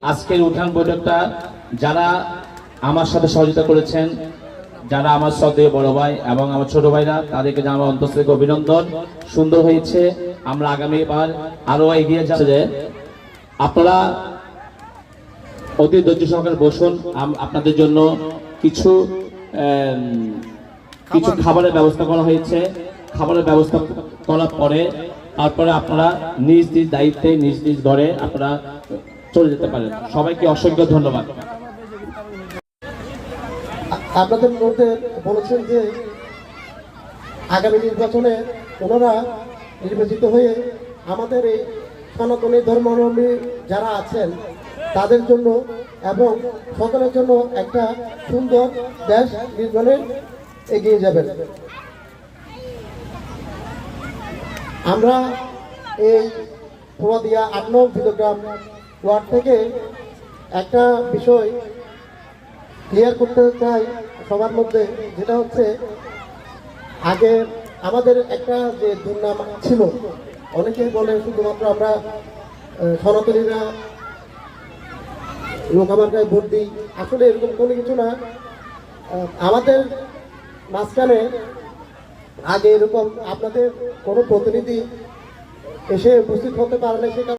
আজকের উঠান বৈঠকটা যারা আমার সাথে সহযোগিতা করেছেন, যারা আমার শ্রদ্ধেয় বড় ভাই এবং আমার ছোট ভাইরা, তাদেরকে জানাবো অন্তর থেকে অভিনন্দন। সুন্দর হয়েছে। আমরা আগামীবার আরো এগিয়ে যাচ্ছে। আপনারা অতি ধৈর্য সহকারে বসুন। আপনাদের জন্য কিছু খাবারের ব্যবস্থা করা হয়েছে। খাবারের ব্যবস্থা করার পরে তারপরে আপনারা নিজ নিজ দায়িত্বে নিজ নিজ ঘরে আপনারা চলে যেতে পারেন। সবাইকে অসংখ্য ধন্যবাদ। আপনাদের মধ্যে বলেছেন যে আগামী নির্বাচনে ওনারা নির্বাচিত হয়ে আমাদের এই সনাতনী ধর্মাবলম্বী যারা আছেন তাদের জন্য এবং সকলের জন্য একটা সুন্দর দেশ নির্মাণে এগিয়ে যাবেন। আমরা এই পোয়াদিয়া ৮ নং ভিতগ্রাম ওয়ার্ড থেকে একটা বিষয় ক্লিয়ার করতে চাই সবার মধ্যে, যেটা হচ্ছে আগে আমাদের একটা যে দুর্নাম ছিল, অনেকেই বলে শুধুমাত্র আমরা সনাতনীরা লোকামার্গায় ভোট দিই। আসলে এরকম কোনো কিছু না। আমাদের মাঝখানে আগে এরকম আপনাদের কোনো প্রতিনিধি এসে উপস্থিত হতে পারলে সেটা